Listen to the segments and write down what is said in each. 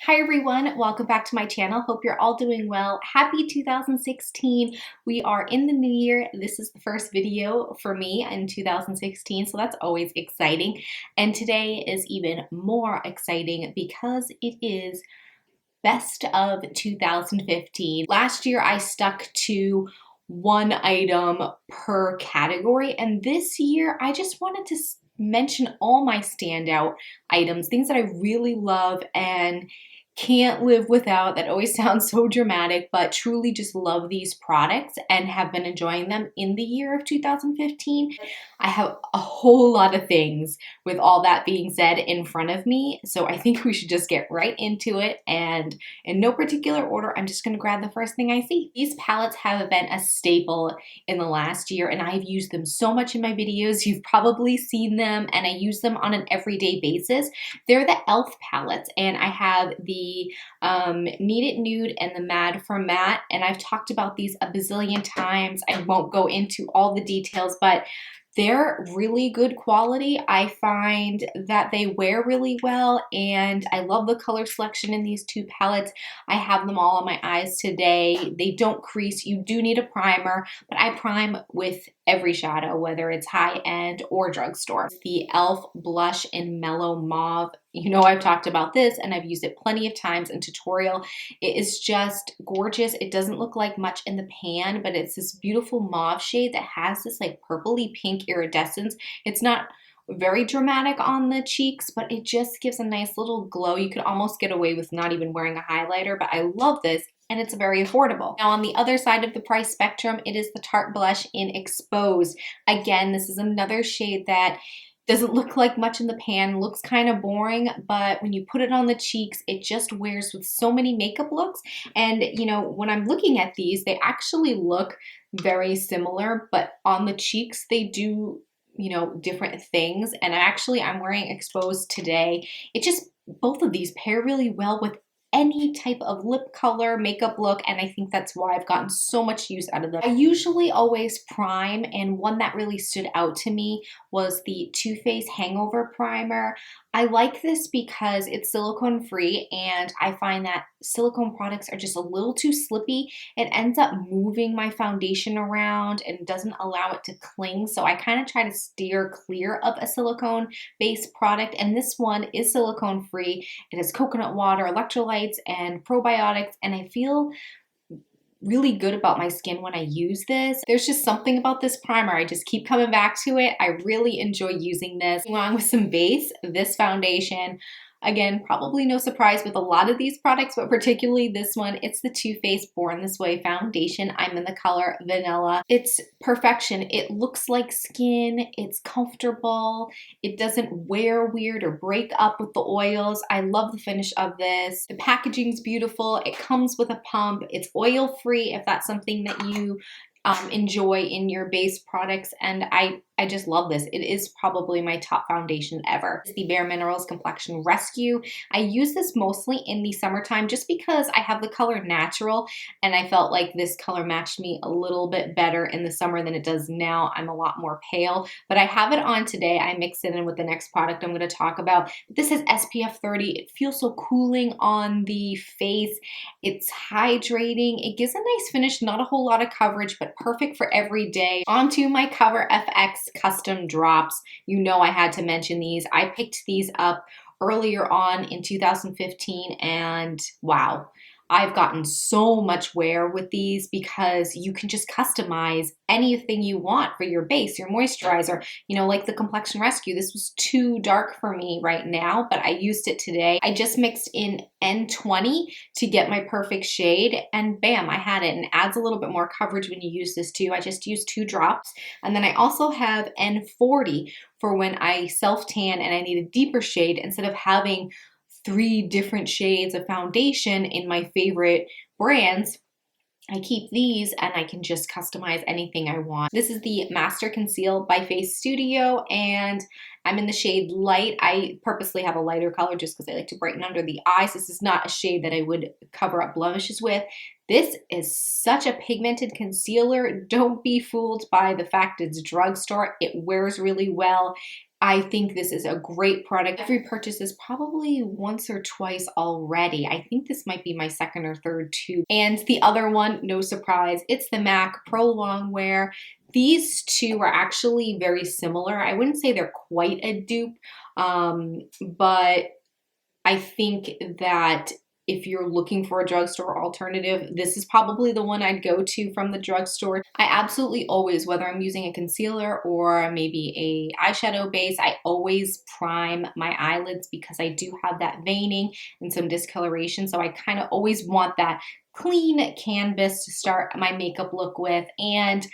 Hi everyone, welcome back to my channel. Hope you're all doing well. Happy 2016. We are in the new year. This is the first video for me in 2016, so that's always exciting. And today is even more exciting because it is best of 2015. Last year I stuck to one item per category, and this year I just wanted to mention all my standout items, things that I really love and can't live without. That always sounds so dramatic, but truly just love these products and have been enjoying them in the year of 2015. I have a whole lot of things with all that being said in front of me, so I think we should just get right into it, and in no particular order, I'm just going to grab the first thing I see. These palettes have been a staple in the last year, and I've used them so much in my videos. You've probably seen them, and I use them on an everyday basis. They're the e.l.f. palettes, and I have the Need It Nude and the Mad for Matte, and I've talked about these a bazillion times. I won't go into all the details, but they're really good quality. I find that they wear really well, and I love the color selection in these two palettes. I have them all on my eyes today. They don't crease. You do need a primer, but I prime with every shadow, whether it's high-end or drugstore. The e.l.f. blush in Mellow Mauve. You know I've talked about this, and I've used it plenty of times in tutorial. It is just gorgeous. It doesn't look like much in the pan, but it's this beautiful mauve shade that has this like purpley pink iridescence. It's not very dramatic on the cheeks, but it just gives a nice little glow. You could almost get away with not even wearing a highlighter, but I love this, and it's very affordable. Now on the other side of the price spectrum, it is the Tarte blush in Exposed. Again, this is another shade that doesn't look like much in the pan, looks kind of boring, but when you put it on the cheeks, it just wears with so many makeup looks. And you know, when I'm looking at these, they actually look very similar, but on the cheeks, they do, you know, different things. And I'm wearing Exposed today. It just, both of these pair really well with any type of lip color, makeup look, and I think that's why I've gotten so much use out of them. I usually always prime, and one that really stood out to me was the Too Faced Hangover Primer. I like this because it's silicone free, and I find that silicone products are just a little too slippy. It ends up moving my foundation around and doesn't allow it to cling, so I kind of try to steer clear of a silicone based product, and this one is silicone free. It has coconut water, electrolytes, and probiotics, and I feel really good about my skin when I use this. There's just something about this primer. I just keep coming back to it. I really enjoy using this. Along with some base, this foundation, again, probably no surprise with a lot of these products, but particularly this one, it's the Too Faced Born This Way foundation. I'm in the color Vanilla. It's perfection. It looks like skin. It's comfortable. It doesn't wear weird or break up with the oils. I love the finish of this. The packaging's beautiful. It comes with a pump. It's oil-free if that's something that you enjoy in your base products, and I just love this. It is probably my top foundation ever. It's the BareMinerals Complexion Rescue. I use this mostly in the summertime just because I have the color Natural, and I felt like this color matched me a little bit better in the summer than it does now. I'm a lot more pale, but I have it on today. I mix it in with the next product I'm going to talk about. This has SPF 30. It feels so cooling on the face. It's hydrating. It gives a nice finish, not a whole lot of coverage, but perfect for every day. Onto my Cover FX custom drops. You know I had to mention these. I picked these up earlier on in 2015, and wow, I've gotten so much wear with these because you can just customize anything you want for your base, your moisturizer. You know, like the Complexion Rescue. This was too dark for me right now, but I used it today. I just mixed in N20 to get my perfect shade, and bam, I had it. And it adds a little bit more coverage when you use this too. I just used 2 drops. And then I also have N40 for when I self-tan and I need a deeper shade instead of having 3 different shades of foundation in my favorite brands. I keep these and I can just customize anything I want. This is the Master Conceal by Face Studio, and I'm in the shade Light. I purposely have a lighter color just because I like to brighten under the eyes. This is not a shade that I would cover up blemishes with. This is such a pigmented concealer. Don't be fooled by the fact it's drugstore. It wears really well. I think this is a great product. I've repurchased this probably once or twice already. I think this might be my second or third tube. And the other one, no surprise, it's the MAC Pro Longwear. These two are actually very similar. I wouldn't say they're quite a dupe, but I think that if you're looking for a drugstore alternative, this is probably the one I'd go to from the drugstore. I absolutely always, whether I'm using a concealer or maybe a eyeshadow base, I always prime my eyelids because I do have that veining and some discoloration. So I kind of always want that clean canvas to start my makeup look with. And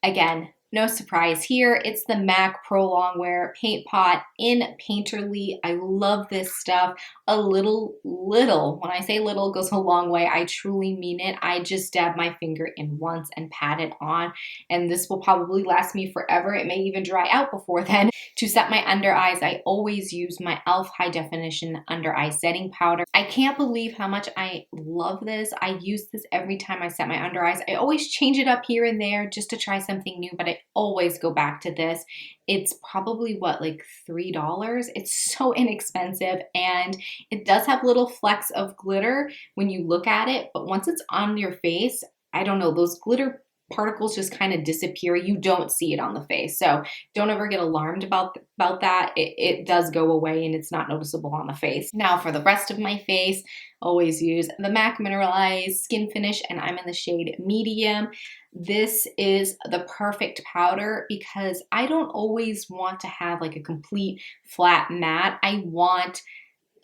again, no surprise here, it's the MAC Pro Longwear Paint Pot in Painterly. I love this stuff. A little, when I say little, goes a long way. I truly mean it. I just dab my finger in once and pat it on, and this will probably last me forever. It may even dry out before then. To set my under eyes, I always use my e.l.f. High Definition Under Eye Setting Powder. I can't believe how much I love this. I use this every time I set my under eyes. I always change it up here and there just to try something new, but I always go back to this. It's probably what, like $3? It's so inexpensive, and it does have little flecks of glitter when you look at it, but once it's on your face, I don't know, those glitter particles just kind of disappear. You don't see it on the face. So don't ever get alarmed about that. It does go away and it's not noticeable on the face. Now for the rest of my face, always use the MAC Mineralize Skin Finish, and I'm in the shade Medium. This is the perfect powder because I don't always want to have like a complete flat matte. I want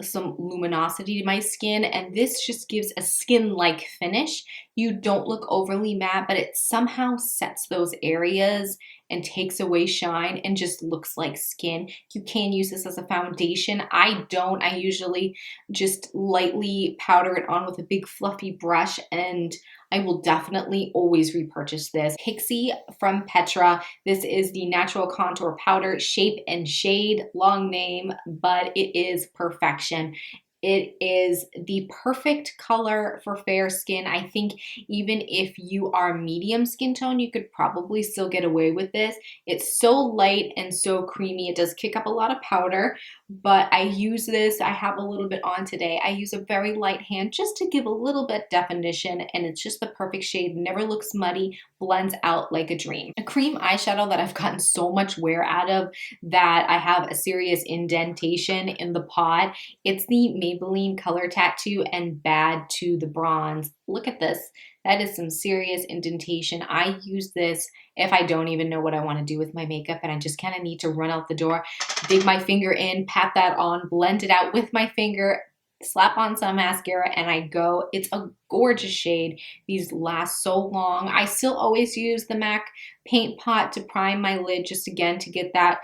some luminosity to my skin, and this just gives a skin-like finish. You don't look overly matte, but it somehow sets those areas and takes away shine and just looks like skin. You can use this as a foundation. I don't. I usually just lightly powder it on with a big fluffy brush, and I will definitely always repurchase this. Pixi from Petra. This is the Natural Contour Powder, Shape and Shade. Long name, but it is perfection. It is the perfect color for fair skin. I think even if you are medium skin tone, you could probably still get away with this. It's so light and so creamy. It does kick up a lot of powder, but I use this. I have a little bit on today. I use a very light hand just to give a little bit definition, and it's just the perfect shade. Never looks muddy, blends out like a dream. A cream eyeshadow that I've gotten so much wear out of that I have a serious indentation in the pot. It's the Maybelline Color Tattoo and Bad to the Bronze. Look at this. That is some serious indentation. I use this if I don't even know what I want to do with my makeup and I just kind of need to run out the door, dig my finger in, pat that on, blend it out with my finger, slap on some mascara, and I go. It's a gorgeous shade. These last so long. I still always use the MAC Paint Pot to prime my lid, just again to get that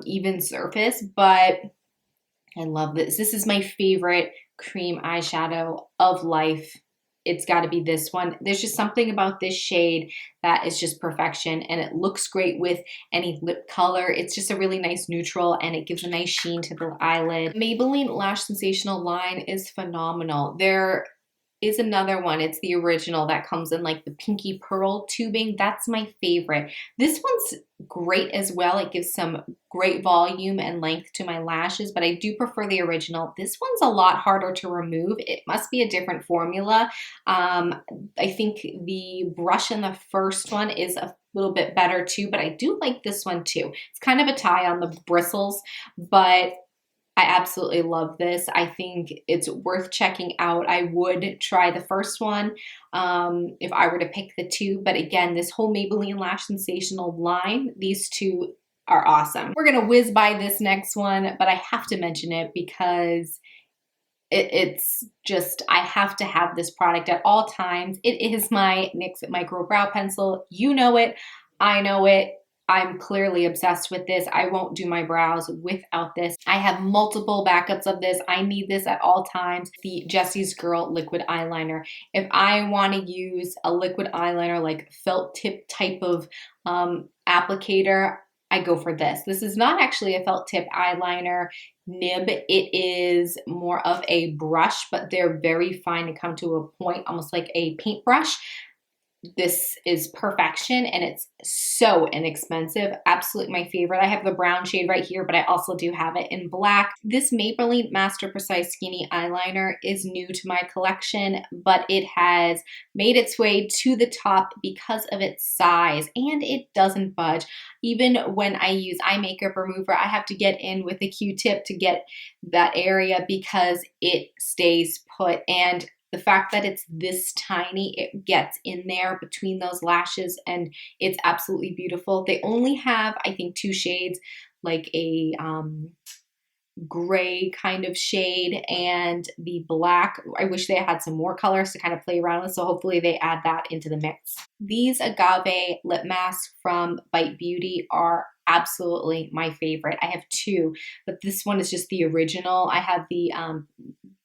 even surface, but I love this. This is my favorite cream eyeshadow of life. It's got to be this one. There's just something about this shade that is just perfection, and it looks great with any lip color. It's just a really nice neutral, and it gives a nice sheen to the eyelid. Maybelline Lash Sensational line is phenomenal. There is another one. It's the original that comes in like the pinky pearl tubing. That's my favorite. This one's great as well. It gives some great volume and length to my lashes, but I do prefer the original. This one's a lot harder to remove. It must be a different formula. I think the brush in the first one is a little bit better too, but I do like this one too. It's kind of a tie on the bristles, but I absolutely love this. I think it's worth checking out. I would try the first one if I were to pick the two. But again, this whole Maybelline Lash Sensational line, these two are awesome. We're going to whiz by this next one, but I have to mention it because it's just, I have to have this product at all times. It is my NYX Micro Brow Pencil. You know it. I know it. I'm clearly obsessed with this. I won't do my brows without this. I have multiple backups of this. I need this at all times. The Jessie's Girl liquid eyeliner. If I want to use a liquid eyeliner, like felt tip type of applicator, I go for this. This is not actually a felt tip eyeliner nib. It is more of a brush, but they're very fine to come to a point, almost like a paintbrush. this is perfection, and it's so inexpensive. Absolutely my favorite. I have the brown shade right here, but I also do have it in black. This Maybelline Master Precise Skinny Eyeliner is new to my collection, but it has made its way to the top because of its size, and it doesn't budge. Even when I use eye makeup remover, I have to get in with a Q-tip to get that area because it stays put. And the fact that it's this tiny, it gets in there between those lashes, and it's absolutely beautiful. They only have, I think, 2 shades, like a gray kind of shade and the black. I wish they had some more colors to kind of play around with, so hopefully they add that into the mix. These Agave lip masks from Bite Beauty are absolutely my favorite. I have 2, but this one is just the original. I have the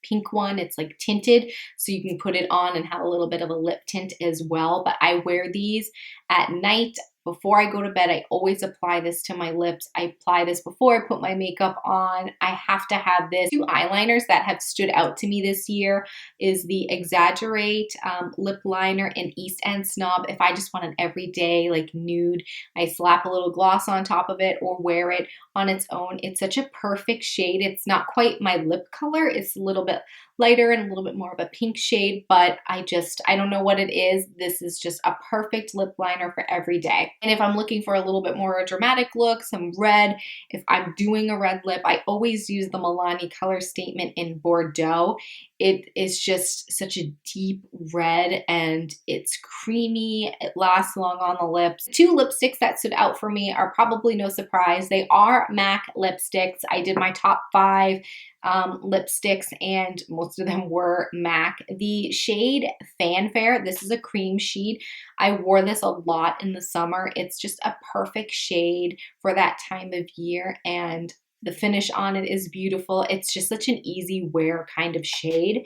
pink one. It's like tinted, so you can put it on and have a little bit of a lip tint as well. But I wear these at night. Before I go to bed, I always apply this to my lips. I apply this before I put my makeup on. I have to have this. 2 eyeliners that have stood out to me this year is the Exaggerate lip liner in East End Snob. If I just want an everyday like nude, I slap a little gloss on top of it or wear it on its own. It's such a perfect shade. It's not quite my lip color. It's a little bit lighter and a little bit more of a pink shade, but I don't know what it is. This is just a perfect lip liner for every day. And if I'm looking for a little bit more dramatic look, some red, if I'm doing a red lip, I always use the Milani color statement in Bordeaux. It is just such a deep red and it's creamy. It lasts long on the lips. 2 lipsticks that stood out for me are probably no surprise. They are MAC lipsticks. I did my top 5 lipsticks and most of them were MAC. The shade Fanfare, this is a cream shade. I wore this a lot in the summer. It's just a perfect shade for that time of year, and the finish on it is beautiful. It's just such an easy wear kind of shade.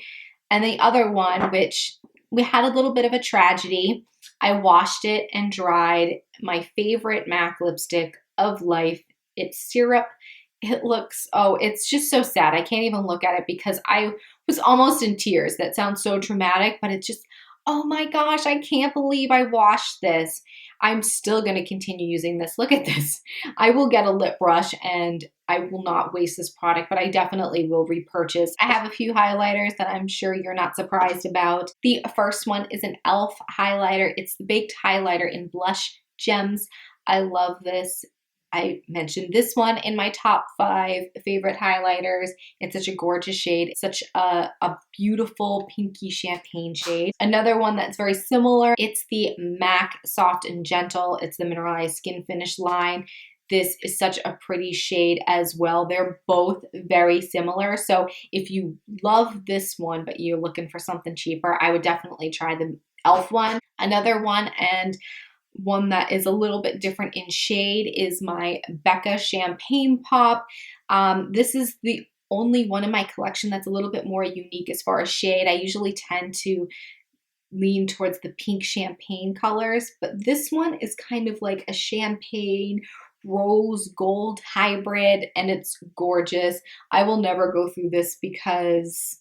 And the other one, which we had a little bit of a tragedy, I washed it and dried. My favorite MAC lipstick of life. It's Syrup. It looks, oh, it's just so sad. I can't even look at it because I was almost in tears. That sounds so dramatic, but it's just, oh my gosh, I can't believe I washed this. I'm still going to continue using this. Look at this. I will get a lip brush and I will not waste this product, but I definitely will repurchase. I have a few highlighters that I'm sure you're not surprised about. The first one is an e.l.f. highlighter. It's the baked highlighter in Blush Gems. I love this. I mentioned this one in my top 5 favorite highlighters. It's such a gorgeous shade. It's such a beautiful pinky champagne shade. Another one that's very similar, it's the MAC Soft and Gentle. It's the Mineralize Skin Finish line. This is such a pretty shade as well. They're both very similar. So if you love this one, but you're looking for something cheaper, I would definitely try the e.l.f. one. Another one, and one that is a little bit different in shade, is my Becca Champagne Pop. This is the only one in my collection that's a little bit more unique as far as shade. I usually tend to lean towards the pink champagne colors, but this one is kind of like a champagne rose gold hybrid, and it's gorgeous. I will never go through this because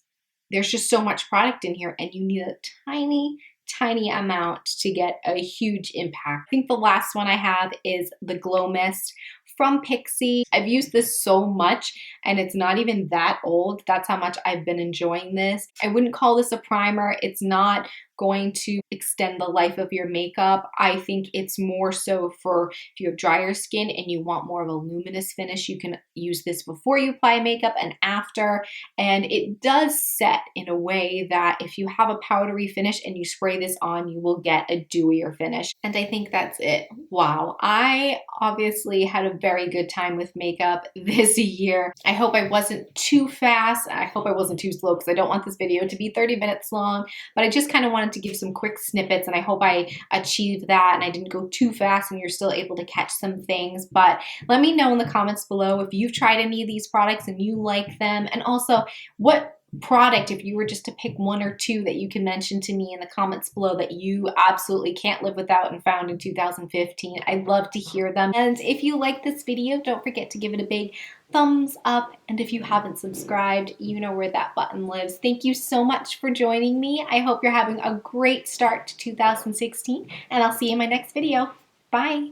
there's just so much product in here and you need a tiny amount to get a huge impact. I think the last one I have is the Glow Mist from Pixi. I've used this so much and it's not even that old. That's how much I've been enjoying this. I wouldn't call this a primer. It's not going to extend the life of your makeup. I think it's more so for if you have drier skin and you want more of a luminous finish, you can use this before you apply makeup and after. And it does set in a way that if you have a powdery finish and you spray this on, you will get a dewier finish. And I think that's it. Wow. I obviously had a very good time with makeup this year. I hope I wasn't too fast. I hope I wasn't too slow because I don't want this video to be 30 minutes long, but I just kind of wanted to give some quick snippets, and I hope I achieved that and I didn't go too fast and you're still able to catch some things. But let me know in the comments below if you've tried any of these products and you like them, and also what product, if you were just to pick one or two that you can mention to me in the comments below that you absolutely can't live without and found in 2015. I'd love to hear them. And if you like this video, don't forget to give it a big thumbs up. And if you haven't subscribed, you know where that button lives. Thank you so much for joining me. I hope you're having a great start to 2016, and I'll see you in my next video. Bye.